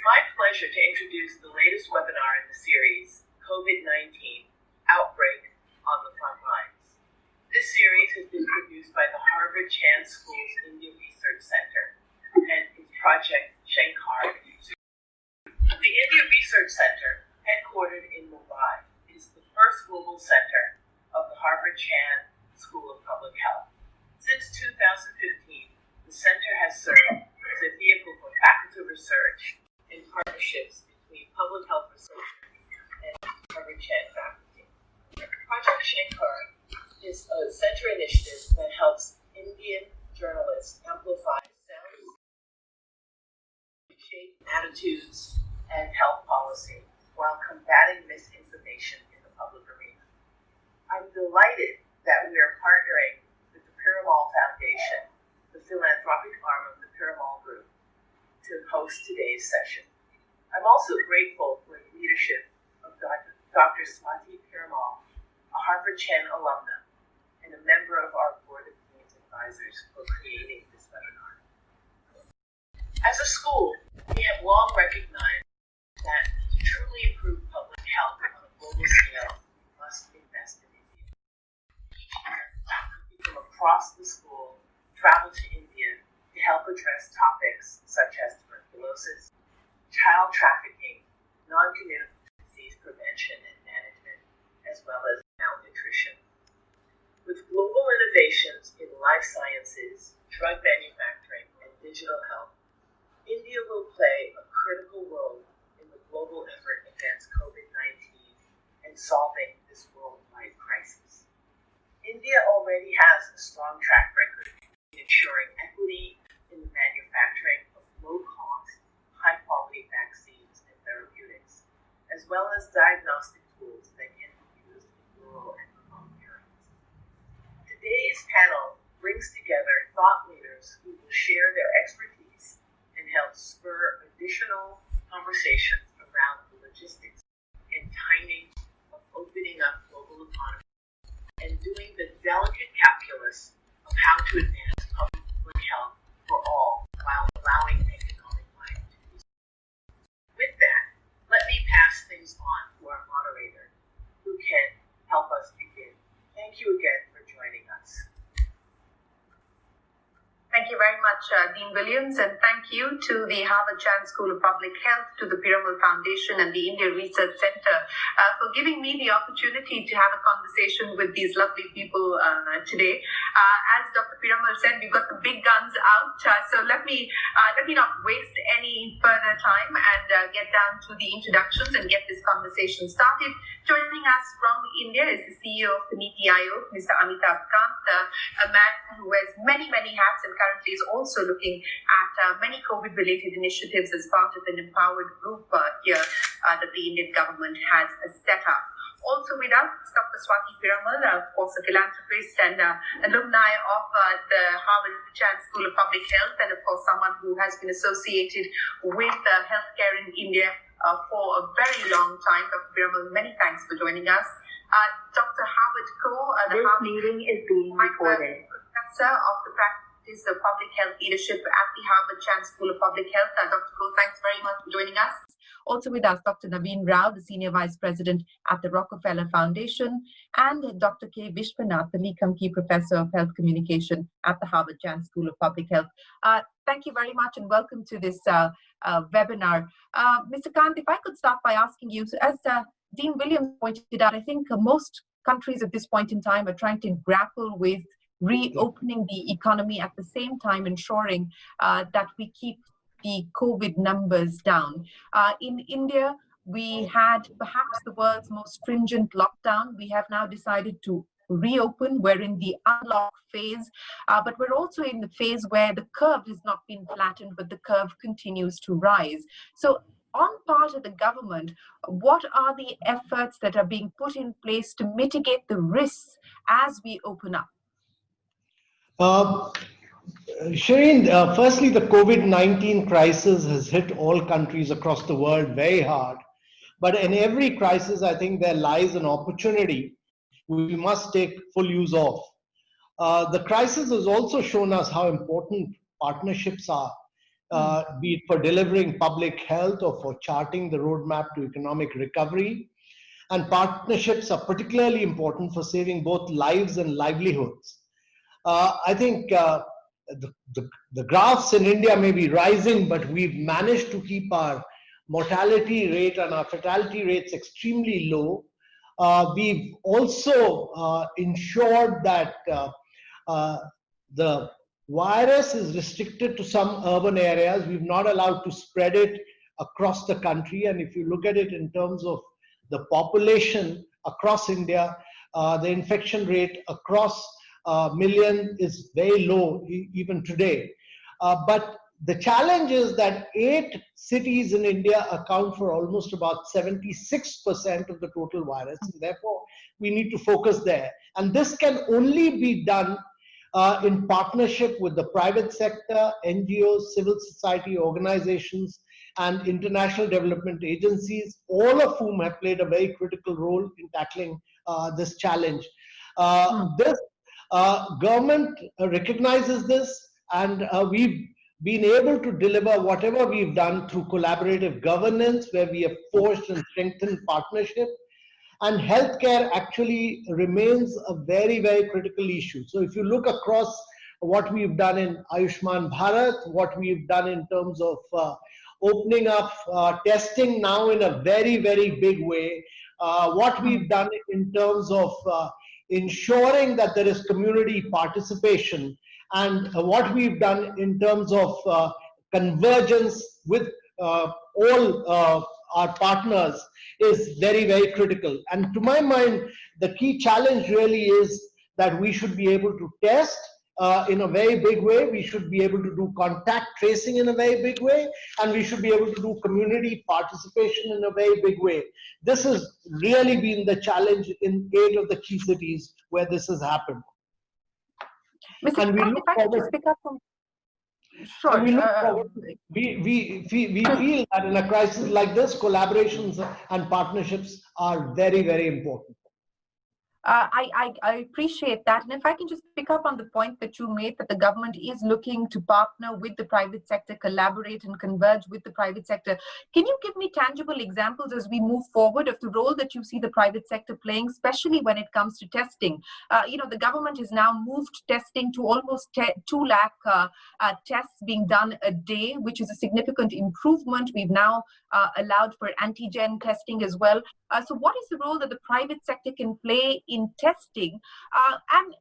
my pleasure to introduce the latest webinar in the series, COVID-19 Outbreak on the Front Lines. This series has been produced by the Harvard Chan School's India Research Center and its project SANCHAR. The India Research Center, headquartered in Mumbai, is the first global center of the Harvard Chan School of Public Health. Since 2015, the center has served as a vehicle for faculty research and partnerships between public health researchers and Harvard Chan faculty. Project SANCHAR is a center initiative that helps Indian journalists amplify sound, shape attitudes, and health policy while combating misinformation in the public arena. I'm delighted that we are partnering with the Piramal Foundation, the philanthropic arm of the Piramal Group, to host today's session. I'm also grateful for the leadership of Dr. Swati Piramal, a Harvard Chan alumna and a member of our Board of Deans Advisors, for creating this webinar. As a school, we have long recognized that to truly improve public health on a global scale, we must invest in India. Each year, faculty from across the school travel to India to help address topics such as tuberculosis, child trafficking, non-communicable disease prevention and management, as well as malnutrition. With global innovations in life sciences, drug manufacturing, and digital health, India will play a critical role in the global effort against COVID-19 and solving this worldwide crisis. India already has a strong track record in ensuring equity in the manufacturing of low-cost, high-quality vaccines and therapeutics, as well as diagnostic tools that can be used in rural and remote areas. Today's panel brings together thought leaders who will share their expertise and help spur additional conversations around the logistics and timing of opening up global economy and doing the delicate calculus of how to advance public health for all while allowing economic life to be. With that, let me pass things on to our moderator, who can help us begin. Thank you again for joining us. Thank you very much, Dean Williams, and thank you to the Harvard Chan School of Public Health, to the Piramal Foundation and the India Research Center for giving me the opportunity to have a conversation with these lovely people today. As Dr. Piramal said, we've got the big guns out, so let me not waste any further time and get down to the introductions and get this conversation started. Joining us from India is the CEO of the NITI Aayog, Mr. Amitabh Kant, a man who wears many hats and currently is also looking at many COVID-related initiatives as part of an empowered group here that the Indian government has set up. Also with us, Dr. Swati Piramal, of course, a philanthropist and alumni of the Harvard Chan School of Public Health, and of course, someone who has been associated with healthcare in India for a very long time. Dr. Piramal, many thanks for joining us. Dr. Howard Koh, the Harvard meeting is being recorded. Professor of the Practice of Public Health Leadership at the Harvard Chan School of Public Health. Dr. Koh, thanks very much for joining us. Also with us, Dr. Naveen Rao, the Senior Vice President at the Rockefeller Foundation, and Dr. K. Viswanath, the Leakhamkey Professor of Health Communication at the Harvard Chan School of Public Health. Thank you very much and welcome to this webinar. Mr. Kant, if I could start by asking you, so as Dean Williams pointed out, I think most countries at this point in time are trying to grapple with reopening the economy, at the same time ensuring that we keep the COVID numbers down. In India, we had perhaps the world's most stringent lockdown. We have now decided to reopen. We're in the unlock phase, but we're also in the phase where the curve has not been flattened, but the curve continues to rise. So on part of the government, what are the efforts that are being put in place to mitigate the risks as we open up? Shereen, firstly, the COVID-19 crisis has hit all countries across the world very hard. But in every crisis, I think there lies an opportunity we must take full use of. The crisis has also shown us how important partnerships are. be it for delivering public health or for charting the roadmap to economic recovery. And partnerships are particularly important for saving both lives and livelihoods. I think the graphs in India may be rising, but we've managed to keep our mortality rate and our fatality rates extremely low. We've also ensured that the virus is restricted to some urban areas. We've not allowed to spread it across the country. And if you look at it in terms of the population across India, the infection rate across million is very low even today. But the challenge is that 8 cities in India account for almost about 76% of the total virus. And therefore, we need to focus there. And this can only be done in partnership with the private sector, NGOs, civil society organizations, and international development agencies, all of whom have played a very critical role in tackling this challenge. This government recognizes this, and we've been able to deliver whatever we've done through collaborative governance, where we have forged and strengthened partnership. And healthcare actually remains a very, very critical issue. So if you look across what we've done in Ayushman Bharat, what we've done in terms of opening up testing now in a very, very big way, what we've done in terms of ensuring that there is community participation, and what we've done in terms of convergence with all our partners is very, very critical. And to my mind, the key challenge really is that we should be able to test in a very big way. We should be able to do contact tracing in a very big way, and we should be able to do community participation in a very big way. This has really been the challenge in 8 of the key cities where this has happened. Mr. And we Kant, look if I could forward. just pick up from... Sure. And we look forward. We feel that in a crisis like this, collaborations and partnerships are very, very important. I appreciate that. And if I can just pick up on the point that you made, that the government is looking to partner with the private sector, collaborate and converge with the private sector. Can you give me tangible examples as we move forward of the role that you see the private sector playing, especially when it comes to testing? The government has now moved testing to almost 2 lakh tests being done a day, which is a significant improvement. We've now allowed for antigen testing as well. So what is the role that the private sector can play in testing? And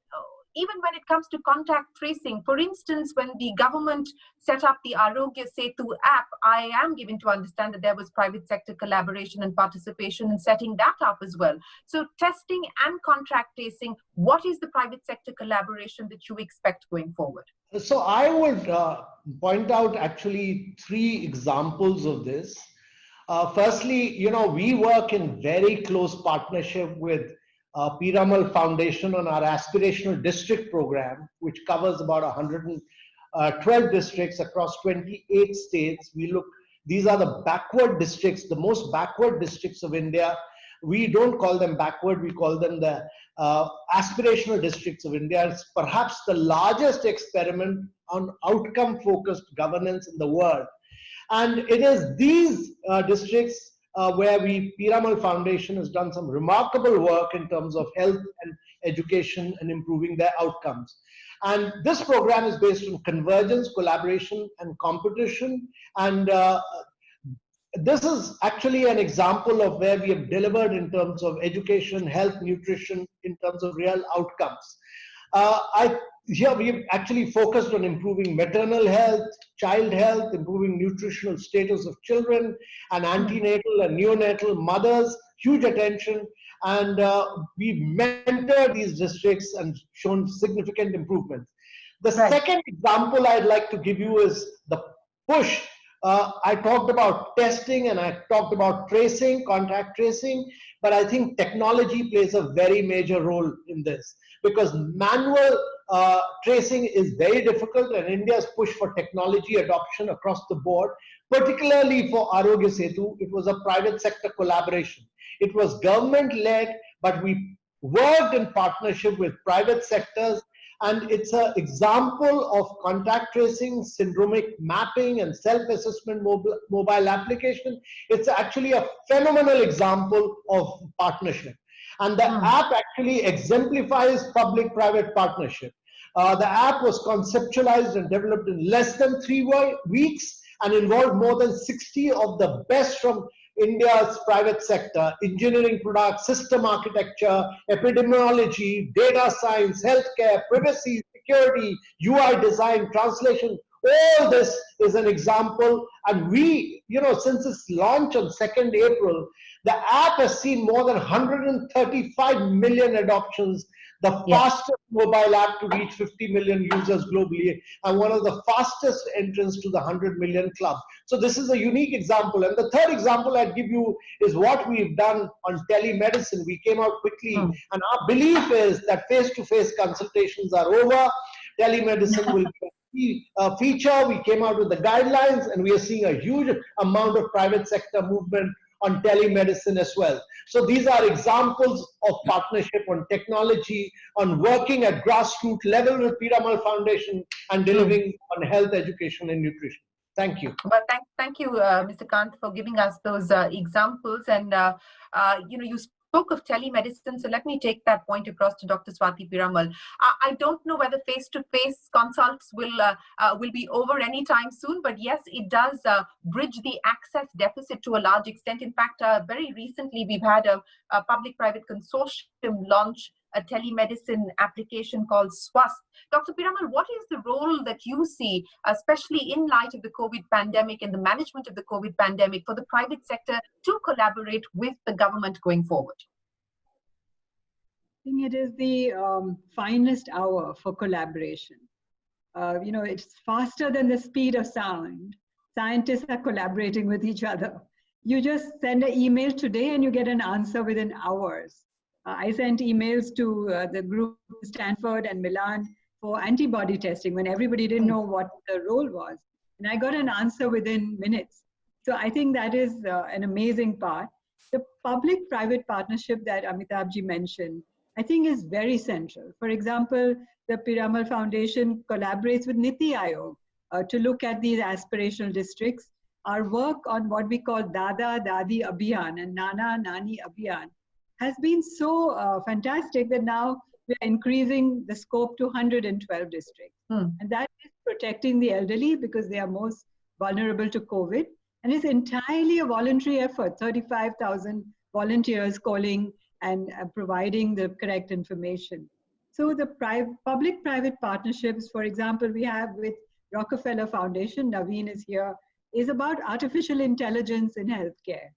even when it comes to contact tracing, for instance, when the government set up the Arogya Setu app, I am given to understand that there was private sector collaboration and participation in setting that up as well. So testing and contact tracing, what is the private sector collaboration that you expect going forward? So I would point out actually 3 examples of this. Firstly, we work in very close partnership with Piramal Foundation on our aspirational district program, which covers about 112 districts across 28 states. These are the backward districts, the most backward districts of India. We don't call them backward, we call them the aspirational districts of India. It's perhaps the largest experiment on outcome-focused governance in the world. And it is these districts where Piramal Foundation has done some remarkable work in terms of health and education and improving their outcomes. And this program is based on convergence, collaboration, and competition. And this is actually an example of where we have delivered in terms of education, health, nutrition, in terms of real outcomes. Here we've actually focused on improving maternal health, child health, improving nutritional status of children, and antenatal and neonatal mothers, huge attention. And we've mentored these districts and shown significant improvements. The second example I'd like to give you is the push. I talked about testing and I talked about tracing, contact tracing, but I think technology plays a very major role in this, because manual tracing is very difficult, and India's push for technology adoption across the board, particularly for Arogya Setu, it was a private sector collaboration. It was government led, but we worked in partnership with private sectors And it's an example of contact tracing, syndromic mapping, and self-assessment mobile application. It's actually a phenomenal example of partnership. And the app actually exemplifies public-private partnership. The app was conceptualized and developed in less than 3 weeks and involved more than 60 of the best from India's private sector: engineering products, system architecture, epidemiology, data science, healthcare, privacy, security, UI design, translation. All this is an example. And we, since its launch on 2nd April, the app has seen more than 135 million adoptions, the fastest mobile app to reach 50 million users globally, and one of the fastest entrants to the 100 million club. So this is a unique example. And the third example I'd give you is what we've done on telemedicine. We came out quickly, and our belief is that face-to-face consultations are over. Telemedicine will be a feature. We came out with the guidelines, and we are seeing a huge amount of private sector movement on telemedicine as well. So these are examples of partnership on technology, on working at grassroots level with Piramal Foundation, and delivering on health, education, and nutrition. Thank you. Well, thank you, Mr. Kant, for giving us those examples. And you spoke of telemedicine, so let me take that point across to Dr. Swati Piramal. I don't know whether face-to-face consults will be over anytime soon, but yes, it does bridge the access deficit to a large extent. In fact, very recently we've had a public-private consortium launch a telemedicine application called SWAST. Dr. Piramal, what is the role that you see, especially in light of the COVID pandemic and the management of the COVID pandemic, for the private sector to collaborate with the government going forward? I think it is the finest hour for collaboration. It's faster than the speed of sound. Scientists are collaborating with each other. You just send an email today and you get an answer within hours. I sent emails to the group Stanford and Milan for antibody testing when everybody didn't know what the role was. And I got an answer within minutes. So I think that is an amazing part. The public-private partnership that Amitabh mentioned, I think is very central. For example, the Piramal Foundation collaborates with NITI Aayog to look at these aspirational districts. Our work on what we call Dada Dadi Abhiyan and Nana Nani Abhiyan has been so fantastic that now we're increasing the scope to 112 districts. And that is protecting the elderly because they are most vulnerable to COVID. And it's entirely a voluntary effort, 35,000 volunteers calling and providing the correct information. So the public-private partnerships, for example, we have with Rockefeller Foundation, Naveen is here, is about artificial intelligence in healthcare.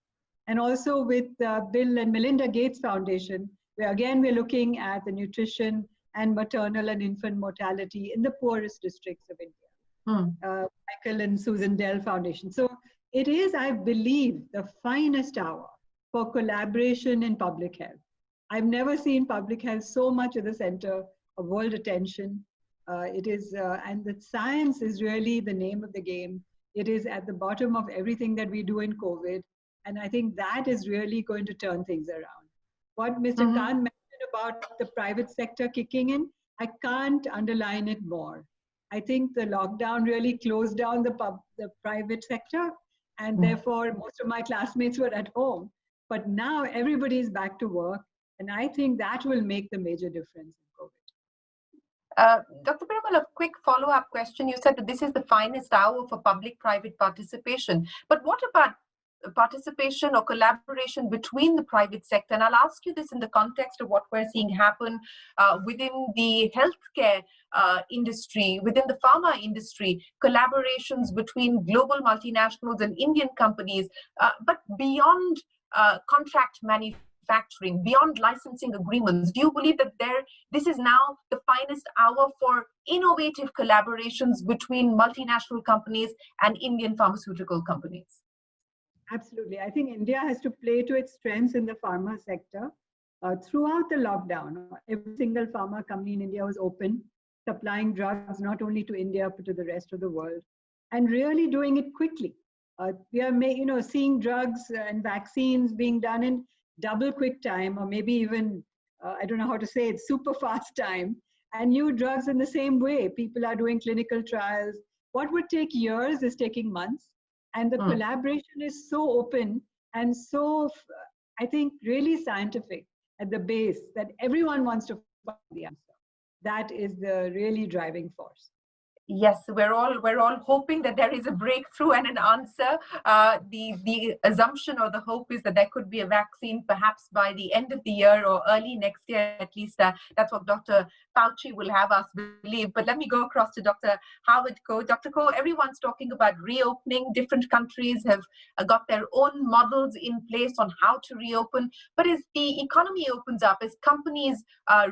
And also with Bill and Melinda Gates Foundation, where again, we're looking at the nutrition and maternal and infant mortality in the poorest districts of India. Michael and Susan Dell Foundation. So it is, I believe, the finest hour for collaboration in public health. I've never seen public health so much at the center of world attention. And the science is really the name of the game. It is at the bottom of everything that we do in COVID. And I think that is really going to turn things around. What Mr. Khan mentioned about the private sector kicking in, I can't underline it more. I think the lockdown really closed down the private sector, and therefore most of my classmates were at home. But now everybody is back to work, and I think that will make the major difference in COVID. Dr. Piramal, a quick follow-up question. You said that this is the finest hour for public-private participation. But what about participation or collaboration between the private sector? And I'll ask you this in the context of what we're seeing happen within the healthcare industry, within the pharma industry, collaborations between global multinationals and Indian companies, but beyond contract manufacturing, beyond licensing agreements. Do you believe that this is now the finest hour for innovative collaborations between multinational companies and Indian pharmaceutical companies? Absolutely. I think India has to play to its strengths in the pharma sector. Throughout the lockdown, every single pharma company in India was open, supplying drugs not only to India, but to the rest of the world, and really doing it quickly. We are seeing drugs and vaccines being done in double quick time, or maybe even, I don't know how to say it, super fast time, And new drugs in the same way. People are doing clinical trials. What would take years is taking months. And the collaboration is so open and so, I think, really scientific at the base that everyone wants to find the answer. That is the really driving force. Yes, we're all hoping that there is a breakthrough and an answer. The assumption or the hope is that there could be a vaccine perhaps by the end of the year or early next year. At least that's what Dr. Fauci will have us believe. But let me go across to Dr. Howard Koh. Dr. Koh, everyone's talking about reopening. Different countries have got their own models in place on how to reopen. But as the economy opens up, as companies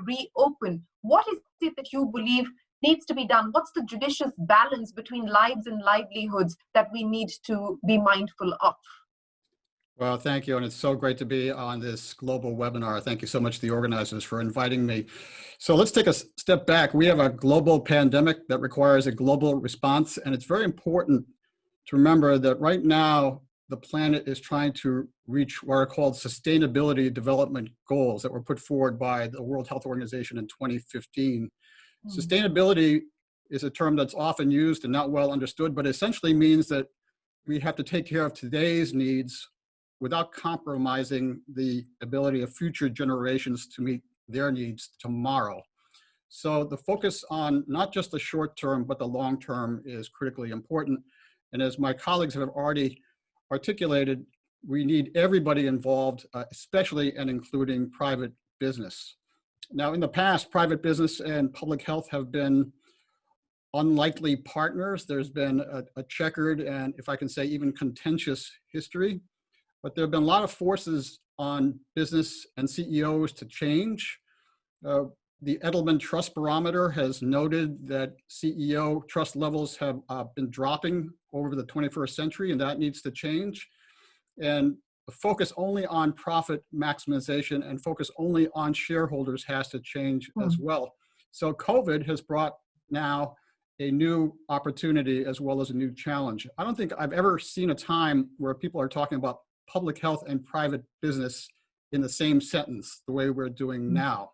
reopen, what is it that you believe needs to be done? What's the judicious balance between lives and livelihoods that we need to be mindful of? Well, thank you. And it's so great to be on this global webinar. Thank you so much to the organizers for inviting me. So let's take a step back. We have a global pandemic that requires a global response. And it's very important to remember that right now, the planet is trying to reach what are called sustainability development goals that were put forward by the World Health Organization in 2015. Sustainability is a term that's often used and not well understood, but essentially means that we have to take care of today's needs without compromising the ability of future generations to meet their needs tomorrow. So the focus on not just the short term, but the long term is critically important. And as my colleagues have already articulated, we need everybody involved, especially and including private business. Now, in the past, private business and public health have been unlikely partners. There's been a checkered and, if I can say, even contentious history. But there have been a lot of forces on business and CEOs to change. The Edelman Trust Barometer has noted that CEO trust levels have been dropping over the 21st century, and that needs to change. And the focus only on profit maximization and focus only on shareholders has to change as well. So COVID has brought now a new opportunity as well as a new challenge. I don't think I've ever seen a time where people are talking about public health and private business in the same sentence, the way we're doing now.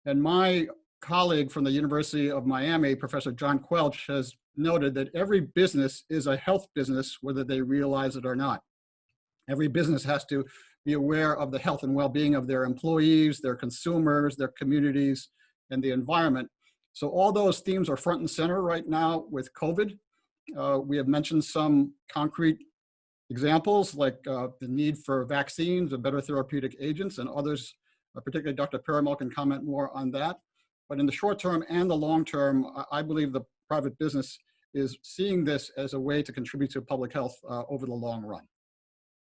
And my colleague from the University of Miami, Professor John Quelch, has noted that every business is a health business, whether they realize it or not. Every business has to be aware of the health and well-being of their employees, their consumers, their communities, and the environment. So all those themes are front and center right now with COVID. We have mentioned some concrete examples like the need for vaccines or better therapeutic agents, and others, particularly Dr. Piramal, can comment more on that. But in the short term and the long term, I believe the private business is seeing this as a way to contribute to public health over the long run.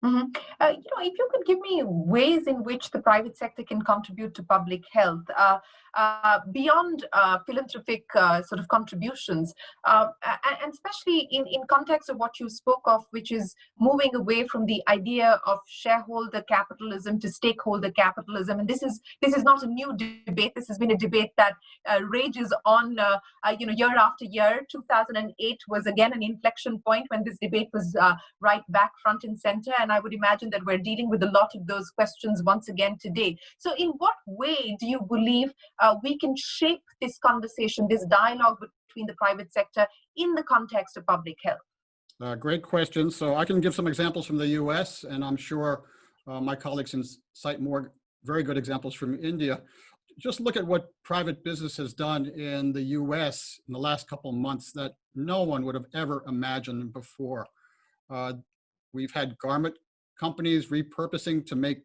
If you could give me ways in which the private sector can contribute to public health beyond philanthropic sort of contributions, and especially in context of what you spoke of, which is moving away from the idea of shareholder capitalism to stakeholder capitalism. And this is not a new debate. This has been a debate that rages on, year after year. 2008 was again an inflection point when this debate was right back front and center. And I would imagine that we're dealing with a lot of those questions once again today. So in what way do you believe we can shape this conversation, this dialogue between the private sector in the context of public health? Great question. So I can give some examples from the US, and I'm sure my colleagues can cite more very good examples from India. Just look at what private business has done in the US in the last couple of months that no one would have ever imagined before. We've had garment companies repurposing to make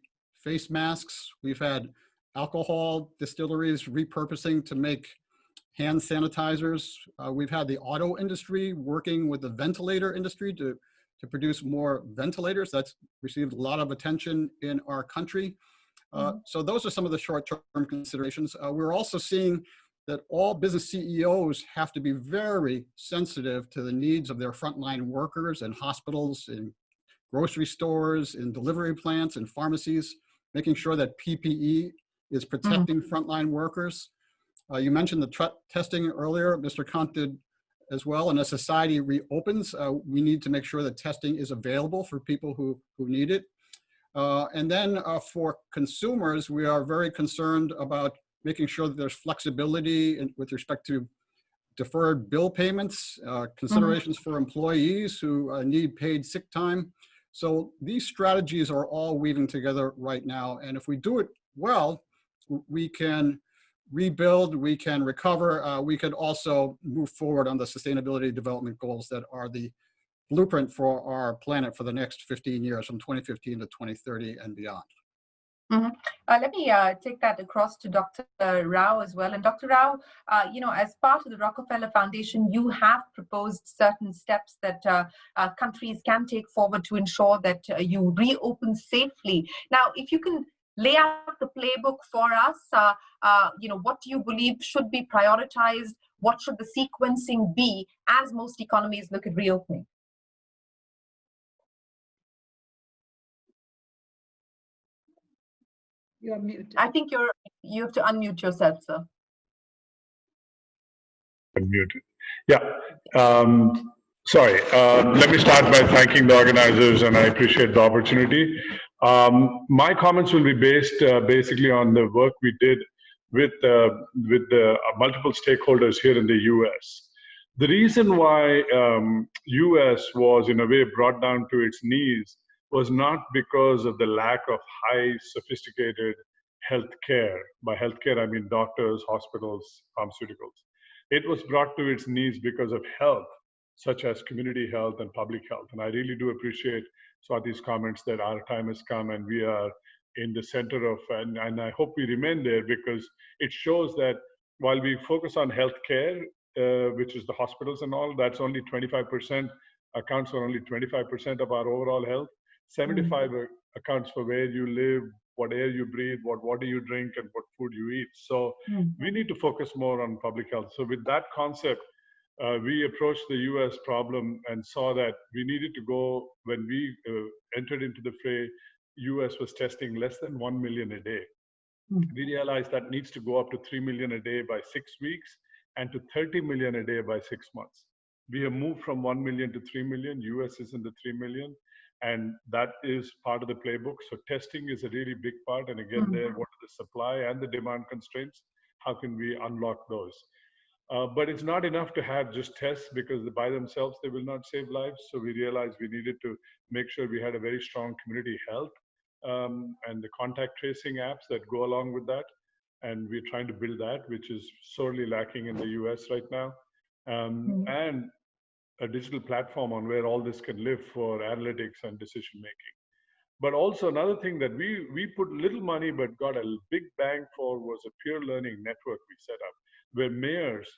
face masks. We've had alcohol distilleries repurposing to make hand sanitizers. We've had the auto industry working with the ventilator industry to produce more ventilators. That's received a lot of attention in our country. So those are some of the short-term considerations. We're also seeing that all business CEOs have to be very sensitive to the needs of their frontline workers in hospitals, in grocery stores, in delivery plants, in pharmacies, making sure that PPE is protecting frontline workers. You mentioned the testing earlier, Mr. Kant did as well. And as society reopens, we need to make sure that testing is available for people who need it. And then for consumers, we are very concerned about making sure that there's flexibility with respect to deferred bill payments, considerations for employees who need paid sick time. So these strategies are all weaving together right now. And if we do it well, we can rebuild, we can recover, we could also move forward on the sustainability development goals that are the blueprint for our planet for the next 15 years, from 2015 to 2030 and beyond. Let me take that across to Dr. Rao as well. And Dr. Rao, as part of the Rockefeller Foundation, you have proposed certain steps that countries can take forward to ensure that you reopen safely. Now, if you can lay out the playbook for us, what do you believe should be prioritized? What should the sequencing be as most economies look at reopening? You're muted. I think you have to unmute yourself, sir. Unmuted. Yeah. Sorry. Let me start by thanking the organizers, and I appreciate the opportunity. My comments will be based basically on the work we did with the multiple stakeholders here in the U.S. The reason why U.S. was in a way brought down to its knees was not because of the lack of high sophisticated health care. By health care, I mean doctors, hospitals, pharmaceuticals. It was brought to its knees because of health, such as community health and public health. And I really do appreciate Swati's comments that our time has come and we are in the center of, and I hope we remain there, because it shows that while we focus on health care, which is the hospitals and all, that's only 25%, accounts for only 25% of our overall health. 75 accounts for where you live, what air you breathe, what water you drink, and what food you eat. So we need to focus more on public health. So with that concept, we approached the US problem and saw that we needed to go, when we entered into the fray, US was testing less than 1 million a day. We realized that needs to go up to 3 million a day by 6 weeks and to 30 million a day by 6 months. We have moved from 1 million to 3 million. US is in the 3 million. And that is part of the playbook. So testing is a really big part. And again, there, what are the supply and the demand constraints? How can we unlock those? But it's not enough to have just tests, because by themselves, they will not save lives. So we realized we needed to make sure we had a very strong community health and the contact tracing apps that go along with that. And we're trying to build that, which is sorely lacking in the US right now. And a digital platform on where all this can live for analytics and decision making. But also another thing that we put little money but got a big bang for was a peer learning network we set up, where mayors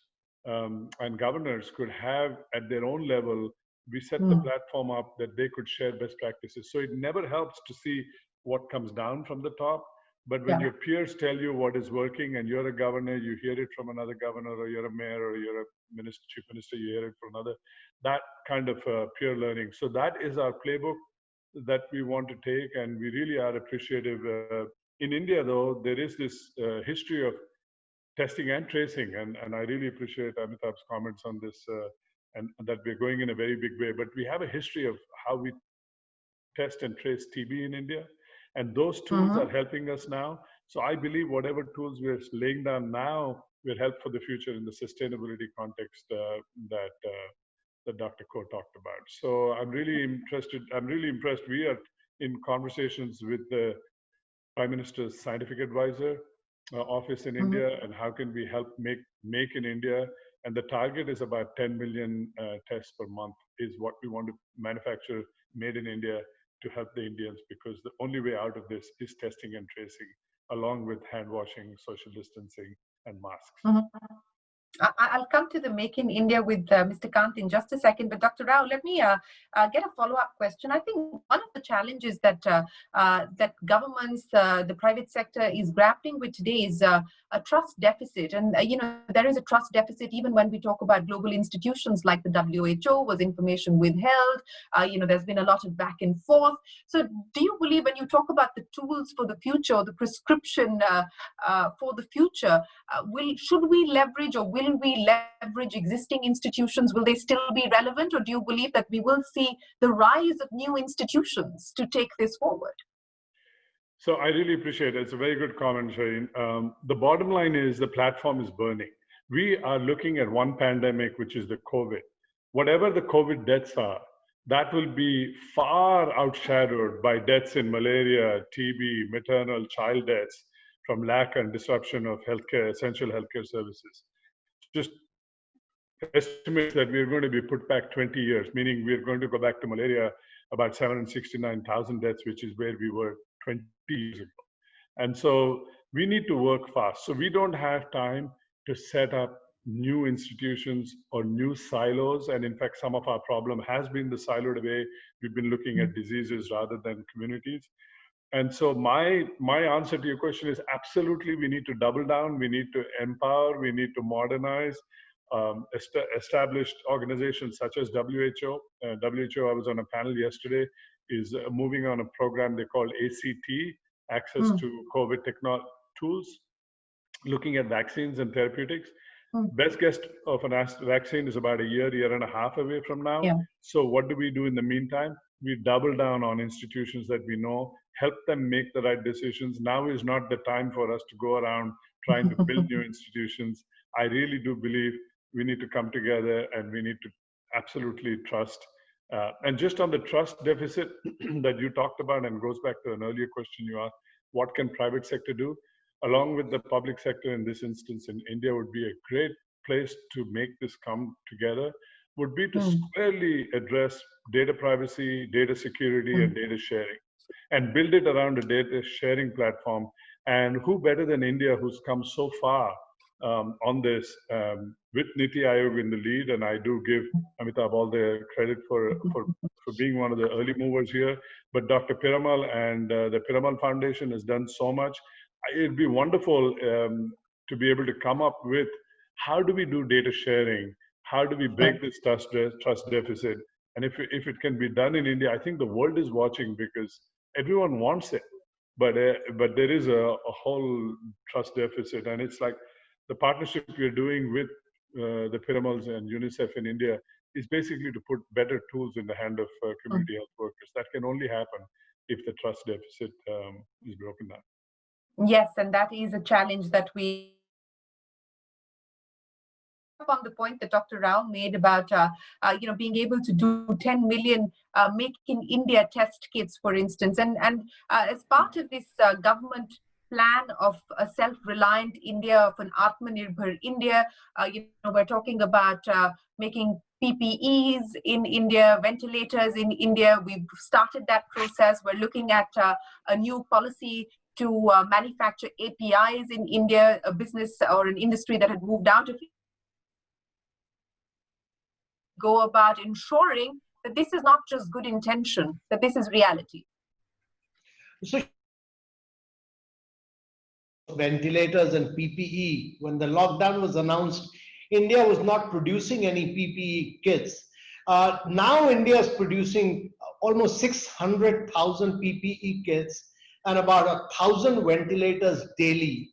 and governors could have at their own level, we set the platform up that they could share best practices. So it never helps to see what comes down from the top, but when your peers tell you what is working and you're a governor, you hear it from another governor, or you're a mayor, or you're a minister, chief minister, you hear it from another, that kind of peer learning. So that is our playbook that we want to take, and we really are appreciative. In India, though, there is this history of testing and tracing, and I really appreciate Amitabh's comments on this, and that we're going in a very big way. But we have a history of how we test and trace TB in India, and those tools are helping us now. So I believe whatever tools we're laying down now will help for the future in the sustainability context that Dr. Ko talked about. So I'm really interested. I'm really impressed. We are in conversations with the Prime Minister's scientific advisor office in India, and how can we help make in India. And the target is about 10 million tests per month is what we want to manufacture made in India to help the Indians, because the only way out of this is testing and tracing, along with hand washing, social distancing, and masks. I'll come to the Make in India with Mr. Kant in just a second, but Dr. Rao, let me get a follow-up question. I think one of the challenges that that governments, the private sector is grappling with today is a trust deficit. And, there is a trust deficit even when we talk about global institutions like the WHO. Was information withheld? There's been a lot of back and forth. So do you believe, when you talk about the tools for the future, or the prescription for the future, should we leverage, or will we leverage existing institutions? Will they still be relevant, or do you believe that we will see the rise of new institutions to take this forward? So I really appreciate it. It's a very good comment, Shereen. The bottom line is the platform is burning. We are looking at one pandemic, which is the COVID. Whatever the COVID deaths are, that will be far outshadowed by deaths in malaria, TB, maternal child deaths from lack and disruption of healthcare, essential healthcare services. Just estimates that we're going to be put back 20 years, meaning we're going to go back to malaria about 769,000 deaths, which is where we were 20 years ago. And so we need to work fast. So we don't have time to set up new institutions or new silos. And in fact, some of our problem has been the siloed way. We've been looking at diseases rather than communities. And so my answer to your question is absolutely, we need to double down. We need to empower. We need to modernize. Established organizations such as WHO. WHO, I was on a panel yesterday, is moving on a program they call ACT, Access to COVID tools, looking at vaccines and therapeutics. Best guess of an vaccine is about a year and a half away from now. Yeah. So what do we do in the meantime? We double down on institutions that we know, help them make the right decisions. Now is not the time for us to go around trying to build new institutions. I really do believe we need to come together and we need to absolutely trust. And just on the trust deficit that you talked about, and goes back to an earlier question you asked, what can private sector do? Along with the public sector in this instance in India would be a great place to make this come together, would be to squarely address data privacy, data security, and data sharing, and build it around a data sharing platform. And who better than India, who's come so far on this, with NITI Aayog in the lead, and I do give Amitabh all the credit for being one of the early movers here. But Dr. Piramal and the Piramal Foundation has done so much. It'd be wonderful to be able to come up with how do we do data sharing? How do we break this trust deficit? And if it can be done in India, I think the world is watching because everyone wants it. But there is a whole trust deficit, and it's like the partnership we're doing with the Piramals and UNICEF in India is basically to put better tools in the hand of community health workers. That can only happen if the trust deficit is broken down. Yes, and that is a challenge that we on the point that Dr. Rao made about being able to do 10 million Make in India test kits, for instance, and as part of this government plan of a self-reliant India, of an Atmanirbhar India, we're talking about making PPEs in India, ventilators in India. We've started that process. We're looking at a new policy to manufacture APIs in India, a business or an industry that had moved out of it. Go about ensuring that this is not just good intention, that this is reality. So ventilators and PPE, when the lockdown was announced, India was not producing any PPE kits. Now India is producing almost 600,000 PPE kits and about 1,000 ventilators daily.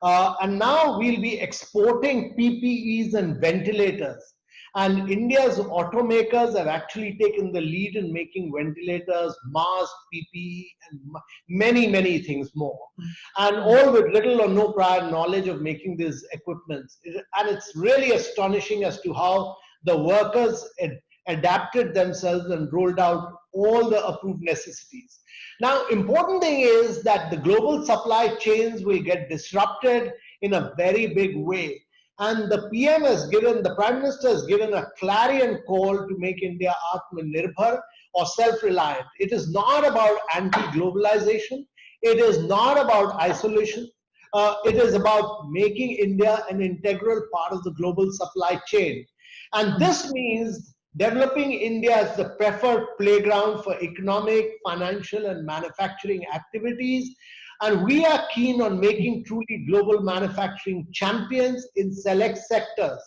And now we'll be exporting PPEs and ventilators. And India's automakers have actually taken the lead in making ventilators, masks, PPE, and many, many things more. And all with little or no prior knowledge of making these equipments. And it's really astonishing as to how the workers adapted themselves and rolled out all the approved necessities. Now, important thing is that the global supply chains will get disrupted in a very big way. And the PM has given, the Prime Minister has given a clarion call to make India Atmanirbhar or self-reliant. It is not about anti-globalization. It is not about isolation. It is about making India an integral part of the global supply chain. And this means developing India as the preferred playground for economic, financial, and manufacturing activities. And we are keen on making truly global manufacturing champions in select sectors.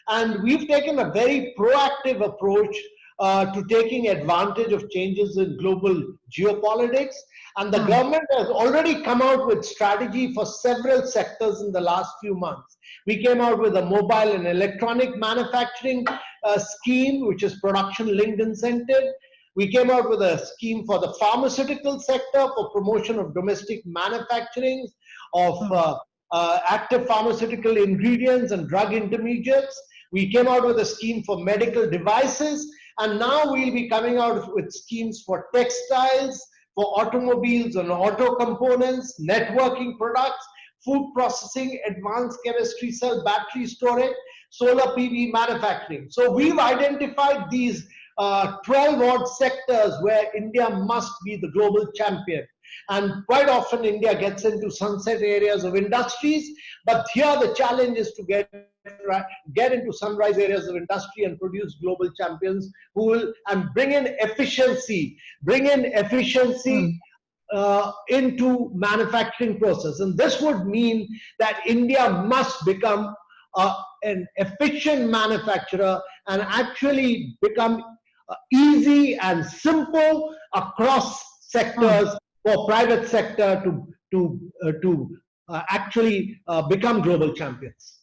And we've taken a very proactive approach to taking advantage of changes in global geopolitics. And the government has already come out with strategy for several sectors in the last few months. We came out with a mobile and electronic manufacturing scheme, which is production linked incentive. We came out with a scheme for the pharmaceutical sector for promotion of domestic manufacturing of active pharmaceutical ingredients and drug intermediates. We came out with a scheme for medical devices, and now we'll be coming out with schemes for textiles, for automobiles and auto components, networking products, food processing, advanced chemistry cell battery storage, solar PV manufacturing. So we've identified these 12 odd sectors where India must be the global champion. And quite often India gets into sunset areas of industries, but here the challenge is to get into sunrise areas of industry and produce global champions who will and bring in efficiency into manufacturing process. And this would mean that India must become an efficient manufacturer and actually become easy and simple across sectors for private sector to actually become global champions.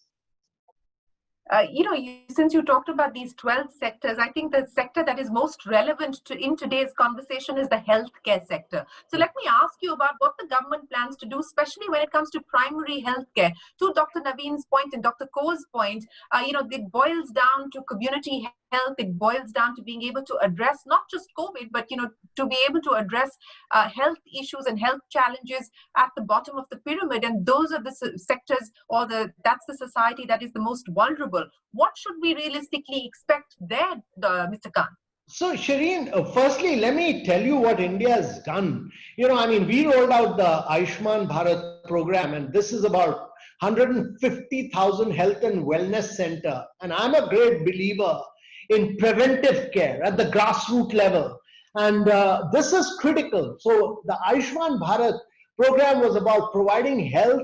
Since you talked about these 12 sectors, I think the sector that is most relevant in today's conversation is the healthcare sector. So let me ask you about what the government plans to do, especially when it comes to primary healthcare. To Dr. Naveen's point and Dr. Koh's point, it boils down to community health. It boils down to being able to address not just COVID, but to be able to address health issues and health challenges at the bottom of the pyramid. And those are the sectors, that's the society that is the most vulnerable. What should we realistically expect there, Mr. Kant? So, Shereen, firstly, let me tell you what India has done. We rolled out the Ayushman Bharat program, and this is about 150,000 health and wellness center. And I'm a great believer in preventive care at the grassroots level. And this is critical. So the Ayushman Bharat program was about providing health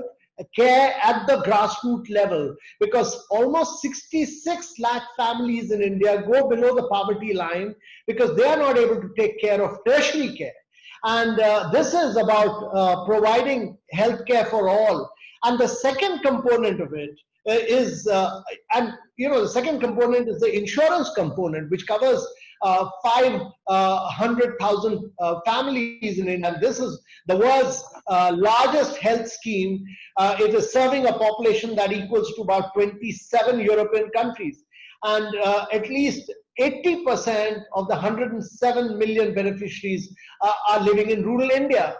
care at the grassroots level, because almost 66 lakh families in India go below the poverty line because they are not able to take care of tertiary care. And this is about providing health care for all. And the second component of it is, the second component is the insurance component, which covers 500,000 families in India. And this is the world's largest health scheme. It is serving a population that equals to about 27 European countries. And at least 80% of the 107 million beneficiaries are living in rural India.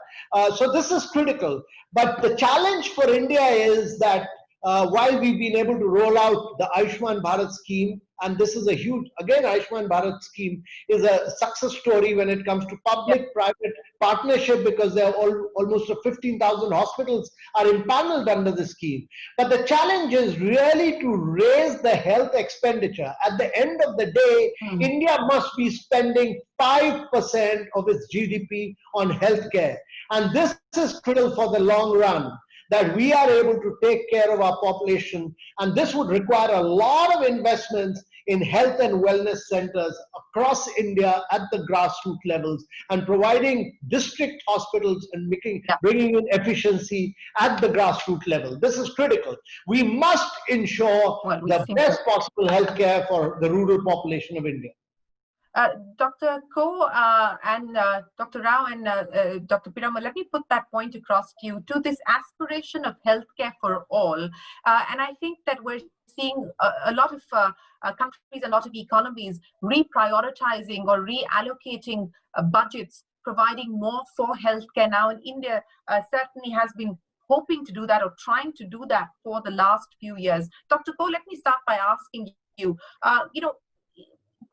So this is critical. But the challenge for India is that while we've been able to roll out the Ayushman Bharat scheme, and this is a huge, again, Ayushman Bharat scheme is a success story when it comes to public-private partnership, because there are almost 15,000 hospitals are impaneled under the scheme. But the challenge is really to raise the health expenditure. At the end of the day, India must be spending 5% of its GDP on healthcare. And this is critical for the long run, that we are able to take care of our population. And this would require a lot of investments in health and wellness centers across India at the grassroots levels, and providing district hospitals and bringing in efficiency at the grassroots level. This is critical. We must ensure the best possible health care for the rural population of India. Dr. Koh and Dr. Rao and Dr. Piramal, let me put that point across to you, to this aspiration of healthcare for all. And I think that we're seeing a lot of countries, a lot of economies reprioritizing or reallocating budgets, providing more for healthcare now. And India certainly has been hoping to do that or trying to do that for the last few years. Dr. Koh, let me start by asking you,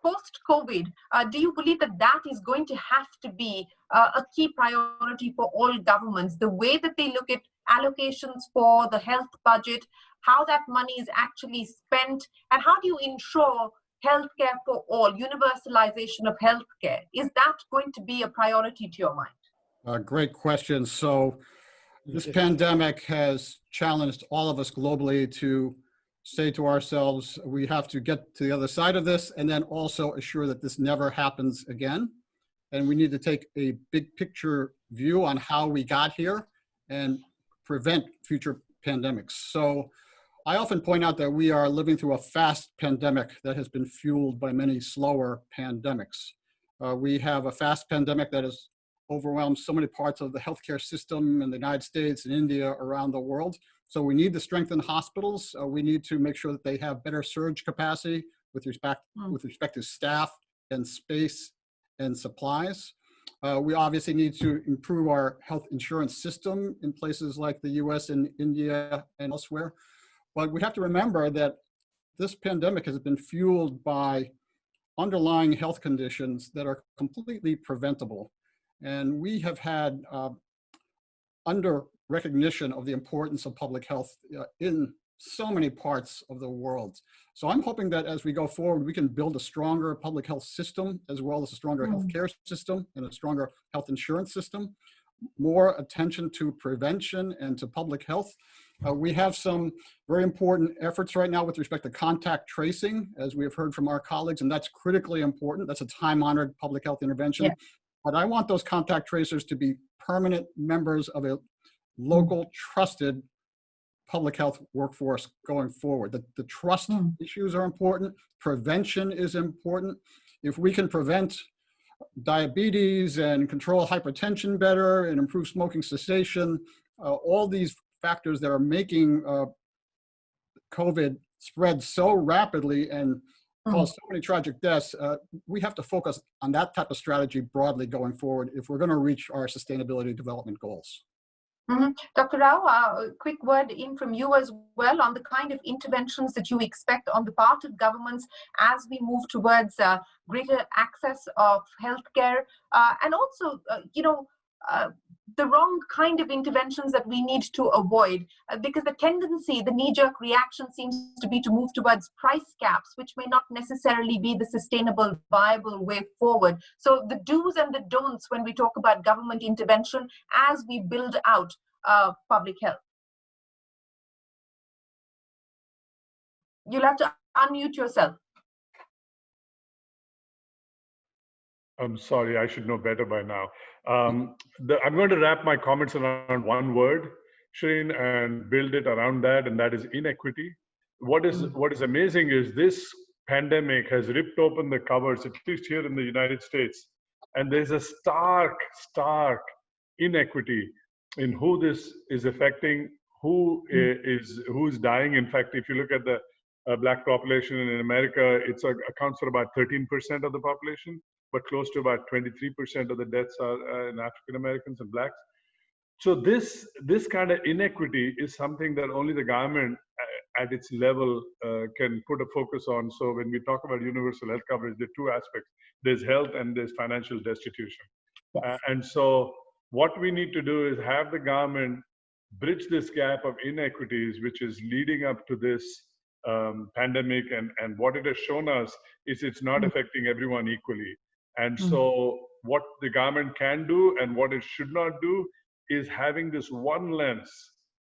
post-COVID, do you believe that that is going to have to be a key priority for all governments, the way that they look at allocations for the health budget, how that money is actually spent, and how do you ensure healthcare for all, universalization of healthcare? Is that going to be a priority to your mind? Great question. So this pandemic has challenged all of us globally to say to ourselves, we have to get to the other side of this, and then also assure that this never happens again. And we need to take a big picture view on how we got here and prevent future pandemics. So I often point out that we are living through a fast pandemic that has been fueled by many slower pandemics. We have a fast pandemic that has overwhelmed so many parts of the healthcare system in the United States and India, around the world. So we need to strengthen hospitals. We need to make sure that they have better surge capacity with respect to staff and space and supplies. We obviously need to improve our health insurance system in places like the US and India and elsewhere. But we have to remember that this pandemic has been fueled by underlying health conditions that are completely preventable. And we have had under recognition of the importance of public health in so many parts of the world. So I'm hoping that as we go forward, we can build a stronger public health system, as well as a stronger healthcare system and a stronger health insurance system, more attention to prevention and to public health. We have some very important efforts right now with respect to contact tracing, as we have heard from our colleagues, and that's critically important. That's a time-honored public health intervention. Yeah. But I want those contact tracers to be permanent members of a local, trusted public health workforce going forward. The trust issues are important. Prevention is important. If we can prevent diabetes and control hypertension better and improve smoking cessation, all these factors that are making COVID spread so rapidly and cause so many tragic deaths, we have to focus on that type of strategy broadly going forward if we're going to reach our sustainability development goals. Dr. Rao, a quick word in from you as well on the kind of interventions that you expect on the part of governments as we move towards greater access of healthcare, and also, the wrong kind of interventions that we need to avoid, because the tendency, the knee-jerk reaction seems to be to move towards price caps, which may not necessarily be the sustainable, viable way forward. So the do's and the don'ts when we talk about government intervention as we build out public health. You'll have to unmute yourself. I'm sorry, I should know better by now. I'm going to wrap my comments around one word, Shereen, and build it around that, and that is inequity. What is amazing is this pandemic has ripped open the covers, at least here in the United States, and there's a stark inequity in who this is affecting, who's dying. In fact, if you look at the Black population in America, it accounts for about 13% of the population, but close to about 23% of the deaths are in African Americans and Blacks. So this kind of inequity is something that only the government at its level can put a focus on. So when we talk about universal health coverage, there are two aspects. There's health and there's financial destitution. Yes. And so what we need to do is have the government bridge this gap of inequities, which is leading up to this pandemic. And what it has shown us is it's not affecting everyone equally. And so what the government can do and what it should not do is having this one lens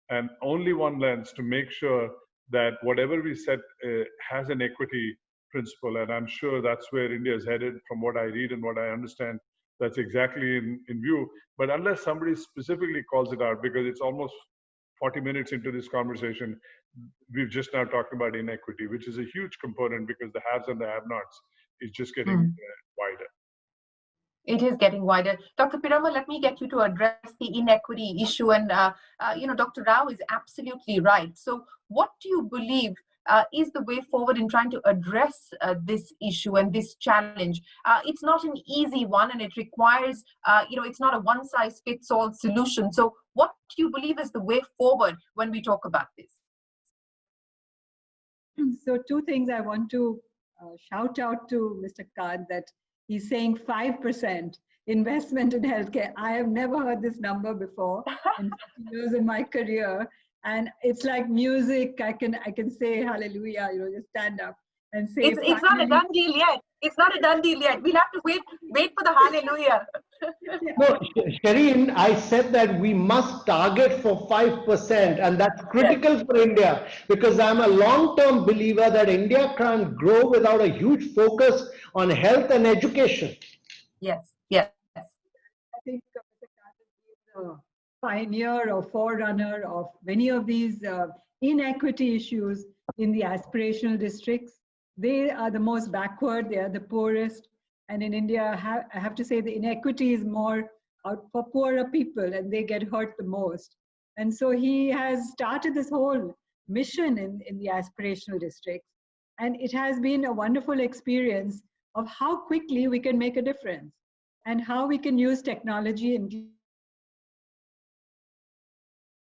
and only one lens to make sure that whatever we set has an equity principle. And I'm sure that's where India is headed from what I read and what I understand. That's exactly in view. But unless somebody specifically calls it out, because it's almost 40 minutes into this conversation, we've just now talked about inequity, which is a huge component because the haves and the have-nots is just getting wider. It is getting wider. Dr. Piramal, let me get you to address the inequity issue. And, Dr. Rao is absolutely right. So what do you believe is the way forward in trying to address this issue and this challenge? It's not an easy one, and it requires, it's not a one-size-fits-all solution. So what do you believe is the way forward when we talk about this? So two things I want to shout out to Mr. Kant, that he's saying 5% investment in healthcare. I have never heard this number before in 50 years in my career. And it's like music. I can say hallelujah, just stand up and say. It's not a done deal yet. It's not a done deal yet. We'll have to wait for the hallelujah. No, Shereen, I said that we must target for 5%, and that's critical for India, because I'm a long-term believer that India can't grow without a huge focus on health and education. Yes. I think Mr. Kant is a pioneer or forerunner of many of these inequity issues in the aspirational districts. They are the most backward, they are the poorest. And in India, I have to say the inequity is more out for poorer people, and they get hurt the most. And so he has started this whole mission in the aspirational districts. And it has been a wonderful experience of how quickly we can make a difference and how we can use technology. And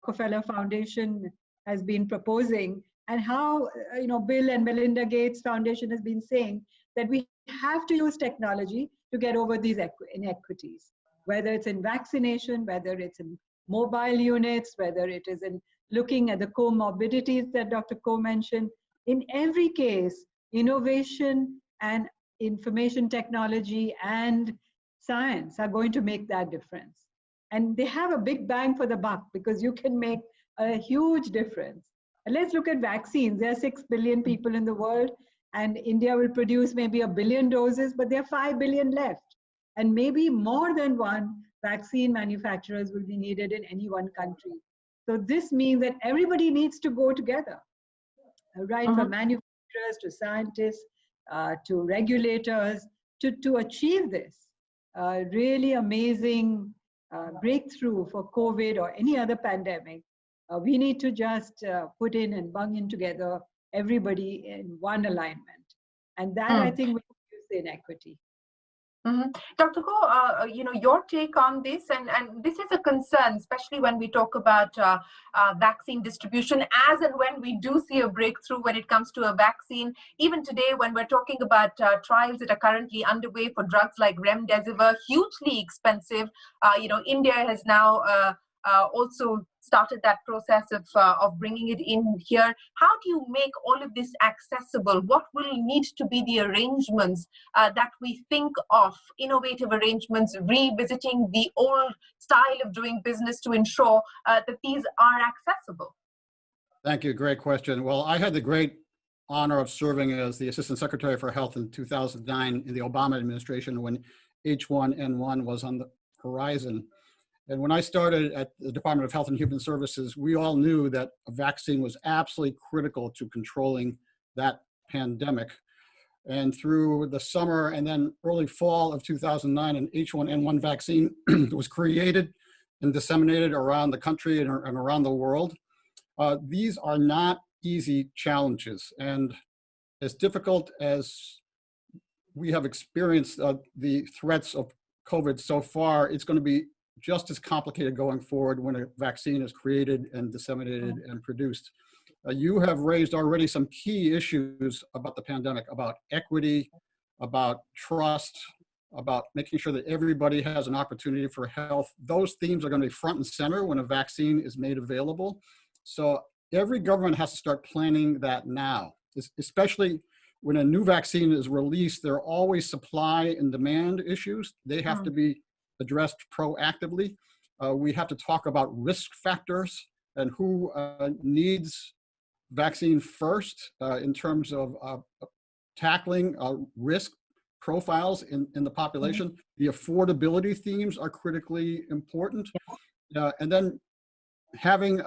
Rockefeller Foundation has been proposing, and how Bill and Melinda Gates Foundation has been saying that we have to use technology to get over these inequities, whether it's in vaccination, whether it's in mobile units, whether it is in looking at the comorbidities that Dr. Ko mentioned. In every case, innovation and information technology and science are going to make that difference. And they have a big bang for the buck because you can make a huge difference. And let's look at vaccines. There are 6 billion people in the world, and India will produce maybe 1 billion doses, but there are 5 billion left. And maybe more than one vaccine manufacturers will be needed in any one country. So this means that everybody needs to go together, right? From manufacturers to scientists to regulators to achieve this really amazing breakthrough for COVID or any other pandemic. We need to just put in and bung in together everybody in one alignment. And that, I think, will reduce the inequity. Dr. Ko, your take on this, and this is a concern, especially when we talk about vaccine distribution, as and when we do see a breakthrough when it comes to a vaccine. Even today, when we're talking about trials that are currently underway for drugs like remdesivir, hugely expensive. India has now also started that process of bringing it in here. How do you make all of this accessible? What will need to be the arrangements that we think of, innovative arrangements, revisiting the old style of doing business to ensure that these are accessible? Thank you. Great question. Well, I had the great honor of serving as the Assistant Secretary for Health in 2009 in the Obama administration when H1N1 was on the horizon. And when I started at the Department of Health and Human Services, we all knew that a vaccine was absolutely critical to controlling that pandemic. And through the summer and then early fall of 2009, an H1N1 vaccine was created and disseminated around the country and around the world. These are not easy challenges. And as difficult as we have experienced the threats of COVID so far, it's going to be just as complicated going forward when a vaccine is created and disseminated and produced. You have raised already some key issues about the pandemic, about equity, about trust, about making sure that everybody has an opportunity for health. Those themes are going to be front and center when a vaccine is made available. So every government has to start planning that now, especially when a new vaccine is released. There are always supply and demand issues. They have to be addressed proactively. We have to talk about risk factors and who needs vaccine first in terms of tackling risk profiles in the population. The affordability themes are critically important. And then having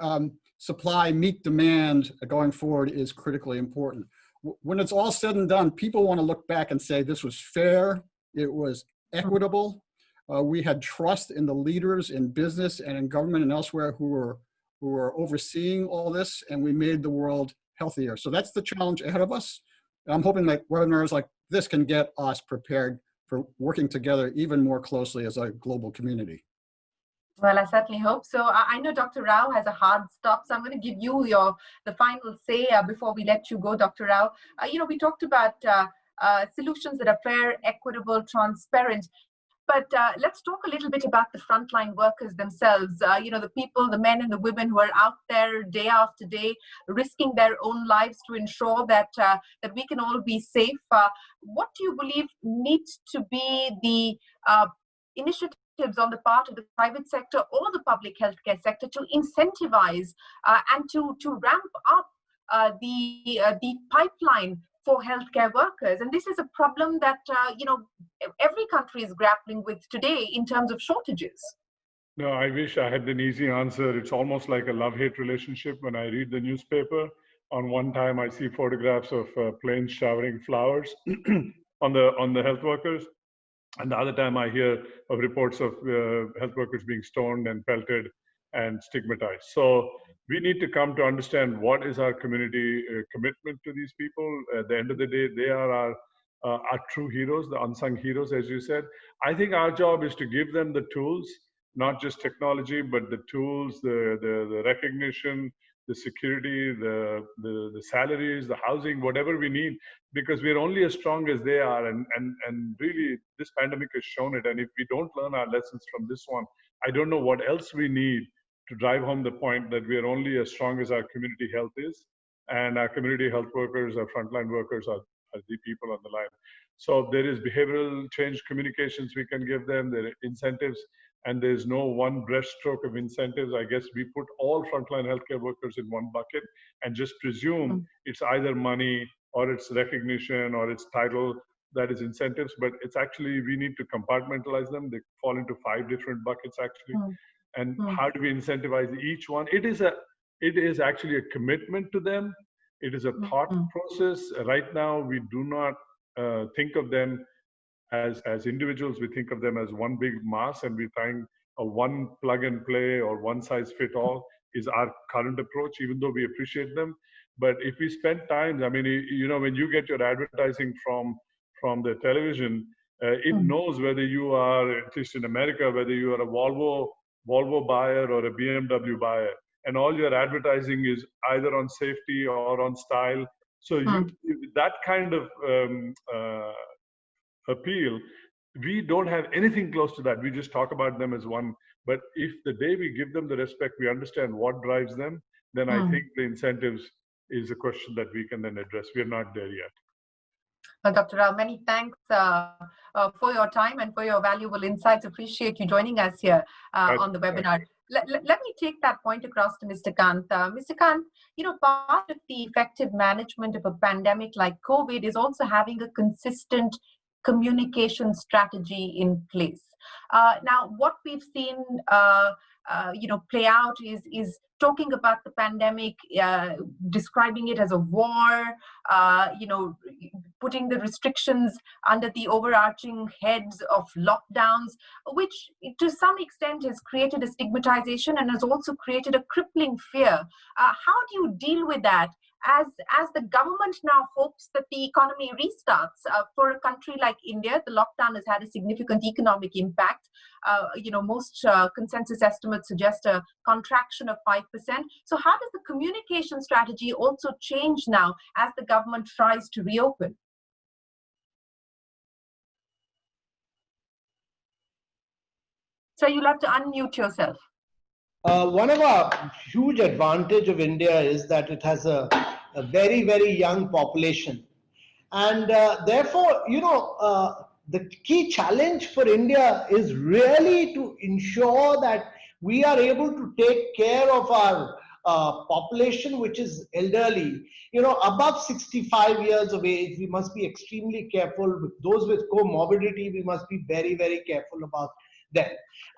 supply meet demand going forward is critically important. When it's all said and done, people want to look back and say this was fair, it was equitable. We had trust in the leaders in business and in government and elsewhere who were overseeing all this, and we made the world healthier. So that's the challenge ahead of us. I'm hoping that webinars like this can get us prepared for working together even more closely as a global community. Well, I certainly hope so. I know Dr. Rao has a hard stop, so I'm going to give you the final say before we let you go, Dr. Rao. We talked about solutions that are fair, equitable, transparent. But let's talk a little bit about the frontline workers themselves. The people, the men and the women who are out there day after day, risking their own lives to ensure that that we can all be safe. What do you believe needs to be the initiatives on the part of the private sector or the public healthcare sector to incentivize and to ramp up the pipeline for healthcare workers? And this is a problem that every country is grappling with today in terms of shortages. No, I wish I had an easy answer. It's almost like a love-hate relationship when I read the newspaper. On one time, I see photographs of planes showering flowers on the health workers. And the other time I hear of reports of health workers being stoned and pelted and stigmatized. So we need to come to understand what is our community commitment to these people. At the end of the day, they are our true heroes, the unsung heroes, as you said. I think our job is to give them the tools, not just technology, but the tools, the recognition, the security, the salaries, the housing, whatever we need, because we're only as strong as they are. And really, this pandemic has shown it. And if we don't learn our lessons from this one, I don't know what else we need to drive home the point that we are only as strong as our community health is. And our community health workers, our frontline workers are the people on the line. So there is behavioral change communications we can give them, there are incentives, and there's no one brushstroke of incentives. I guess we put all frontline healthcare workers in one bucket and just presume it's either money or it's recognition or it's title that is incentives, but it's actually, we need to compartmentalize them. They fall into 5 different buckets actually. And how do we incentivize each one? It is actually a commitment to them. It is a thought process. Right now, we do not think of them as individuals. We think of them as one big mass, and we find a one plug and play or one size fit all is our current approach, even though we appreciate them. But if we spend time, I mean, you know, when you get your advertising from the television, it knows whether you are, at least in America, whether you are a Volvo buyer or a BMW buyer. And all your advertising is either on safety or on style. So that kind of appeal, we don't have anything close to that. We just talk about them as one. But if the day we give them the respect, we understand what drives them, then I think the incentives is a question that we can then address. We're not there yet. Dr. Rao, many thanks for your time and for your valuable insights. Appreciate you joining us here on the webinar. Let me take that point across to Mr. Kant. Mr. Kant, you know, part of the effective management of a pandemic like COVID is also having a consistent communication strategy in place. Now, what we've seen, you know, play out is talking about the pandemic, describing it as a war, you know, putting the restrictions under the overarching heads of lockdowns, which to some extent has created a stigmatization and has also created a crippling fear. How do you deal with that as the government now hopes that the economy restarts? For a country like India, the lockdown has had a significant economic impact. You know, most consensus estimates suggest a contraction of 5%. So how does the communication strategy also change now as the government tries to reopen? So you'll have to unmute yourself. One of our huge advantage of India is that it has a very, very young population. And therefore, you know, the key challenge for India is really to ensure that we are able to take care of our population, which is elderly. You know, above 65 years of age, we must be extremely careful. With those with comorbidity, we must be very, very careful about them.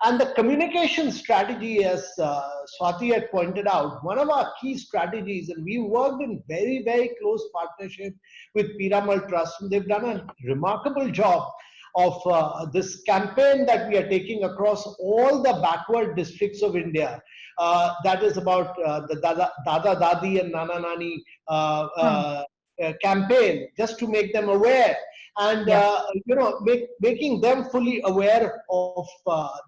And the communication strategy, as Swati had pointed out, one of our key strategies, and we worked in very, very close partnership with Piramal Trust, and they've done a remarkable job of this campaign that we are taking across all the backward districts of India. That is about the Dada Dadi and Nana Nani campaign, just to make them aware. And you know, making them fully aware of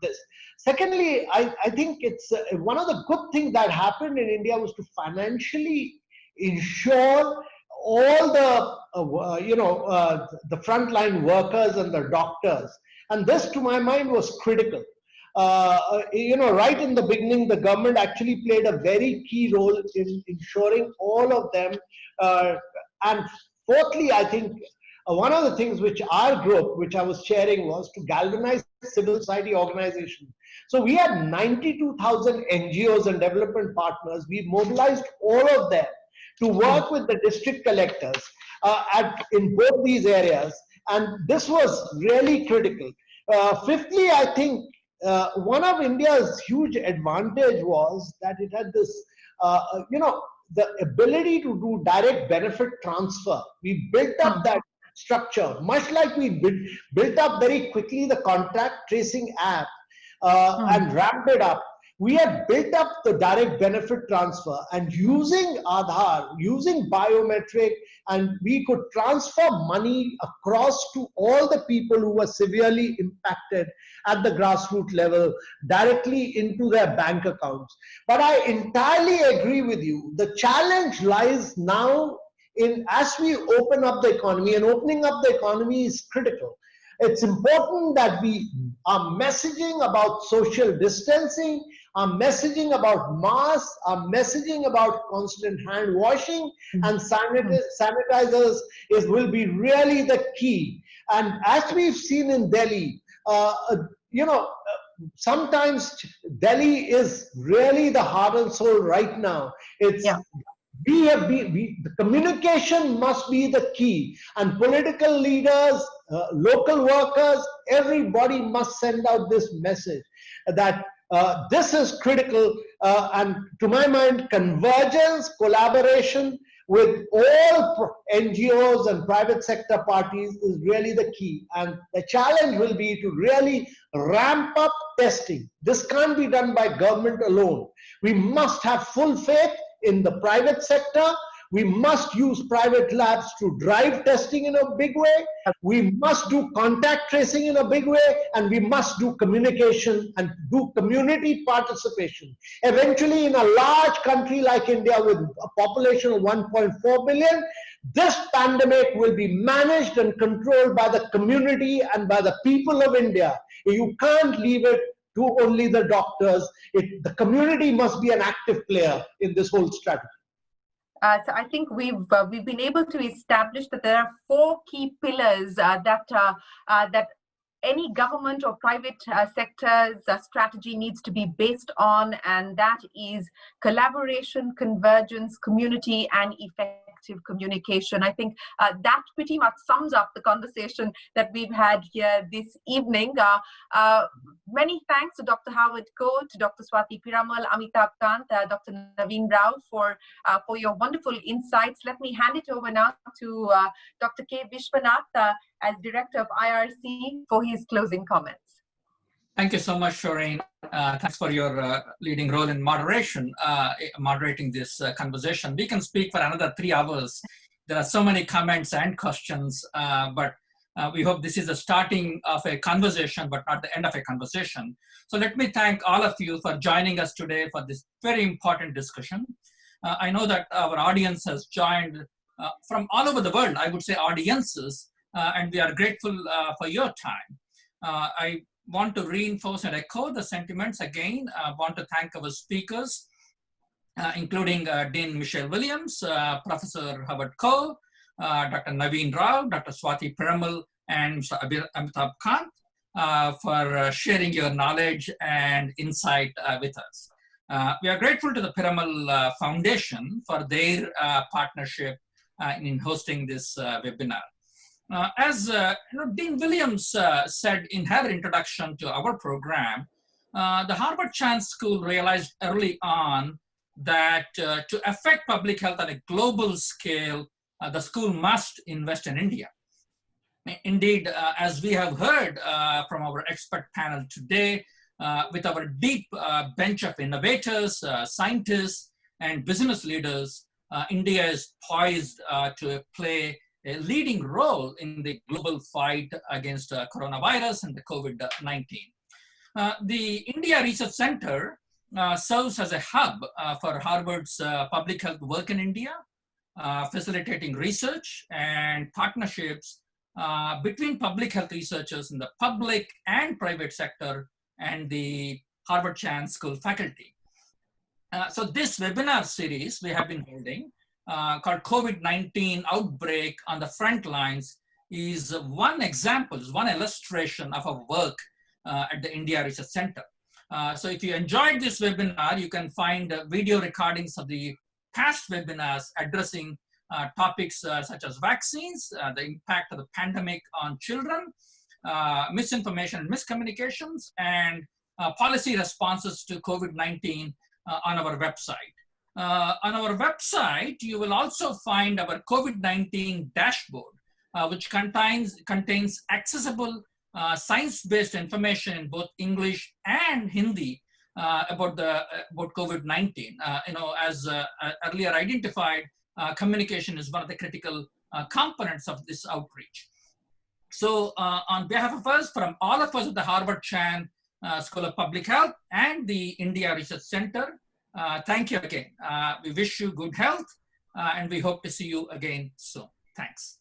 this. Secondly, I think it's one of the good things that happened in India was to financially ensure all the you know, the frontline workers and the doctors, and this, to my mind, was critical. You know, right in the beginning, the government actually played a very key role in ensuring all of them. And fourthly, I think one of the things which our group, which I was chairing, was to galvanize civil society organizations. So we had 92,000 NGOs and development partners. We mobilized all of them to work with the district collectors in both these areas. And this was really critical. Fifthly, I think one of India's huge advantage was that it had this, you know, the ability to do direct benefit transfer. We built up that structure, much like we built up very quickly the contact tracing app and ramped it up. We have built up the direct benefit transfer, and using Aadhaar, using biometric, and we could transfer money across to all the people who were severely impacted at the grassroots level directly into their bank accounts. But I entirely agree with you. The challenge lies now in as we open up the economy, and opening up the economy is critical. It's important that we are messaging about social distancing, are messaging about masks, are messaging about constant hand washing, and sanitizers will be really the key. And as we've seen in Delhi, sometimes Delhi is really the heart and soul right now. It's the communication must be the key, and political leaders, local workers, everybody must send out this message that this is critical, and to my mind, convergence, collaboration with all NGOs and private sector parties is really the key. And the challenge will be to really ramp up testing. This can't be done by government alone. We must have full faith in the private sector. We must use private labs to drive testing in a big way. We must do contact tracing in a big way, and we must do communication and do community participation. Eventually, in a large country like India with a population of 1.4 billion, this pandemic will be managed and controlled by the community and by the people of India. You can't leave it to only the doctors. The community must be an active player in this whole strategy. So I think we've been able to establish that there are 4 key pillars that any government or private sector's strategy needs to be based on, and that is collaboration, convergence, community, and effective communication. I think that pretty much sums up the conversation that we've had here this evening. Many thanks to Dr. Harvey V, to Dr. Swati Piramal, Amitabh Kant, Dr. Naveen Rao for your wonderful insights. Let me hand it over now to Dr. K. Viswanath as Director of IRC for his closing comments. Thank you so much, Shereen. Thanks for your leading role in moderating this conversation. We can speak for another 3 hours. There are so many comments and questions, but we hope this is the starting of a conversation, but not the end of a conversation. So let me thank all of you for joining us today for this very important discussion. I know that our audience has joined from all over the world, I would say audiences, and we are grateful for your time. I want to reinforce and echo the sentiments again. I want to thank our speakers, including Dean Michelle Williams, Professor Harvey V, Dr. Naveen Rao, Dr. Swati Piramal, and Amitabh Kant for sharing your knowledge and insight with us. We are grateful to the Piramal Foundation for their partnership in hosting this webinar. As Dean Williams said in her introduction to our program, the Harvard Chan School realized early on that to affect public health on a global scale, the school must invest in India. Indeed, as we have heard from our expert panel today, with our deep bench of innovators, scientists, and business leaders, India is poised to play a leading role in the global fight against coronavirus and the COVID-19. The India Research Center serves as a hub for Harvard's public health work in India, facilitating research and partnerships between public health researchers in the public and private sector and the Harvard Chan School faculty. So this webinar series we have been holding called COVID-19 Outbreak on the Front Lines is one example, is one illustration of our work at the India Research Center. So if you enjoyed this webinar, you can find video recordings of the past webinars addressing topics such as vaccines, the impact of the pandemic on children, misinformation and miscommunications, and policy responses to COVID-19 on our website. On our website, you will also find our COVID-19 dashboard, which contains accessible science-based information in both English and Hindi about COVID-19. As earlier identified, communication is one of the critical components of this outreach. So on behalf of us, from all of us at the Harvard Chan School of Public Health and the India Research Center, thank you again. We wish you good health and we hope to see you again soon. Thanks.